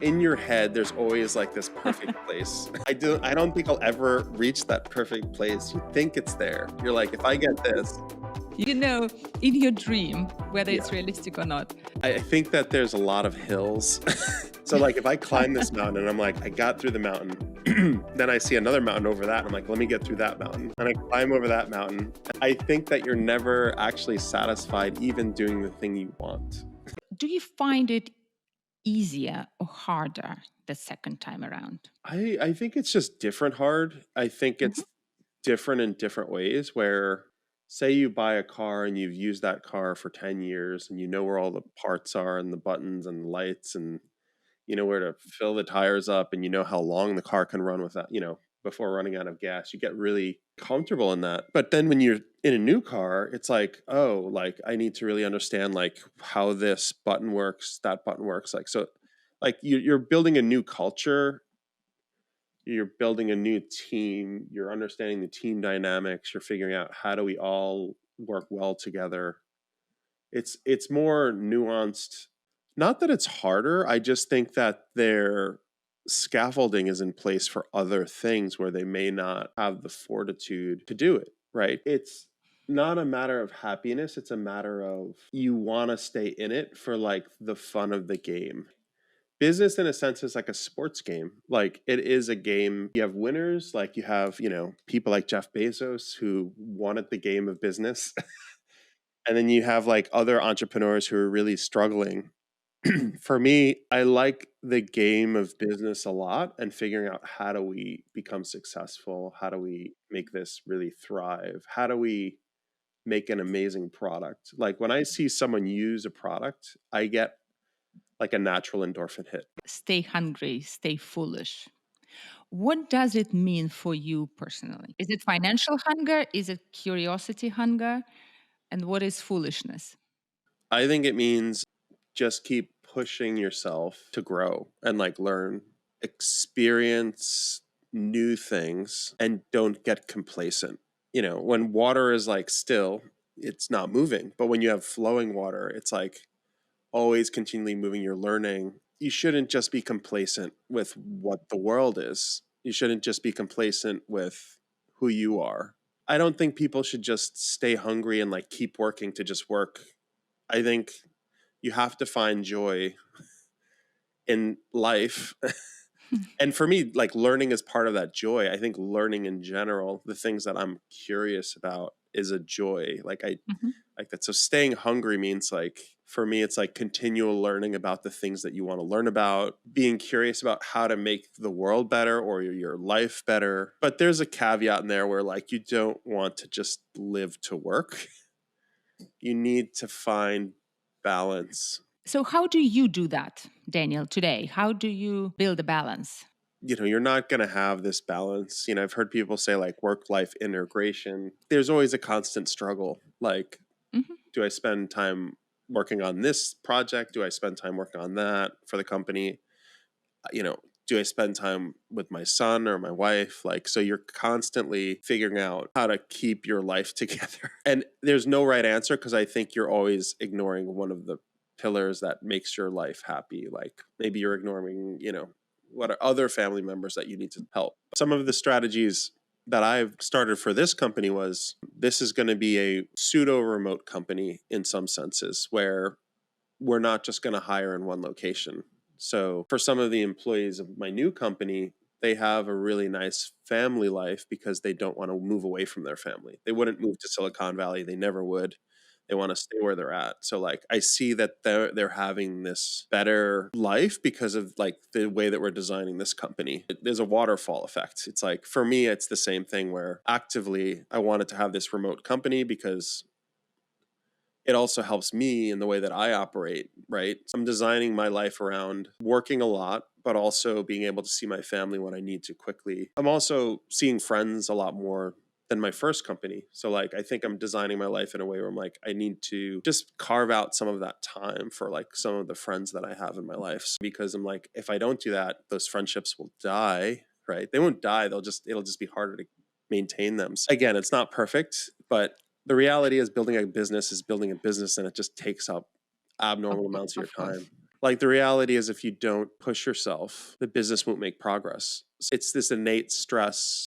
In your head, there's always like this perfect place. I don't think I'll ever reach that perfect place. You think it's there. You're like, if I get this, You know, in your dream, whether yeah. it's realistic or not. I think that there's a lot of hills. So like if I climb this mountain and I'm like, I got through the mountain, then I see another mountain over that. And I'm like, let me get through that mountain. And I climb over that mountain. I think that you're never actually satisfied even doing the thing you want. Do you find it easier or harder the second time around? I think it's just different hard. I think Mhm. it's different in different ways where say you buy a car and you've used that car for 10 years and you know where all the parts are and the buttons and the lights and you know where to fill the tires up and you know how long the car can run without, before running out of gas. You get really comfortable in that. But then when you're in a new car, it's like, oh, like I need to really understand like how this button works, that button works. Like so like you're building a new culture, you're building a new team, you're understanding the team dynamics, you're figuring out how do we all work well together. It's more nuanced. Not that it's harder, I just think that their scaffolding is in place for other things where they may not have the fortitude to do it, right? It's not a matter of happiness, it's a matter of you want to stay in it for like the fun of the game. Business in a sense is like a sports game. Like it is a game. You have winners, like you have, people like Jeff Bezos who won at the game of business. And then you have like other entrepreneurs who are really struggling. For me, I like the game of business a lot and figuring out how do we become successful? How do we make this really thrive? How do we make an amazing product? Like when I see someone use a product, I get like a natural endorphin hit. Stay hungry, stay foolish. What does it mean for you personally? Is it financial hunger? Is it curiosity hunger? And what is foolishness? I think it means just keep pushing yourself to grow and like learn, experience new things, and don't get complacent. When water is like still, it's not moving. But when you have flowing water, it's like always continually moving, you're learning. You shouldn't just be complacent with what the world is. You shouldn't just be complacent with who you are. I don't think people should just stay hungry and like keep working to just work. I think you have to find joy in life. And for me, like learning is part of that joy. I think learning in general, the things that I'm curious about is a joy. Like I Mhm. like that. So staying hungry means like for me, it's like continual learning about the things that you want to learn about, being curious about how to make the world better or your life better. But there's a caveat in there where like you don't want to just live to work. You need to find balance. So, how do you do that, Daniel, today? How do you build a balance? You're not going to have this balance. I've heard people say like work life integration. There's always a constant struggle. Like, Mhm. do I spend time working on this project? Do I spend time working on that for the company? You know, do I spend time with my son or my wife? Like, so you're constantly figuring out how to keep your life together. And there's no right answer because I think you're always ignoring one of the pillars that makes your life happy. Like maybe you're ignoring, what are other family members that you need to help. Some of the strategies that I've started for this company was this is going to be a pseudo remote company in some senses where we're not just going to hire in one location. So for some of the employees of my new company, they have a really nice family life because they don't want to move away from their family. They wouldn't move to Silicon Valley. They never would. They want to stay where they're at. So like I see that they're having this better life because of like the way that we're designing this company. There's a waterfall effect. It's like for me, it's the same thing where actively I wanted to have this remote company because it also helps me in the way that I operate, right? So I'm designing my life around working a lot, but also being able to see my family when I need to quickly. I'm also seeing friends a lot more than my first company. So like I think I'm designing my life in a way where I'm like I need to just carve out some of that time for like some of the friends that I have in my life because I'm like if I don't do that, those friendships will die, right? They won't die, it'll just be harder to maintain them. So again, it's not perfect, but the reality is building a business and it just takes up abnormal amounts of your Of course. time. Like the reality is if you don't push yourself, the business won't make progress. It's this innate stress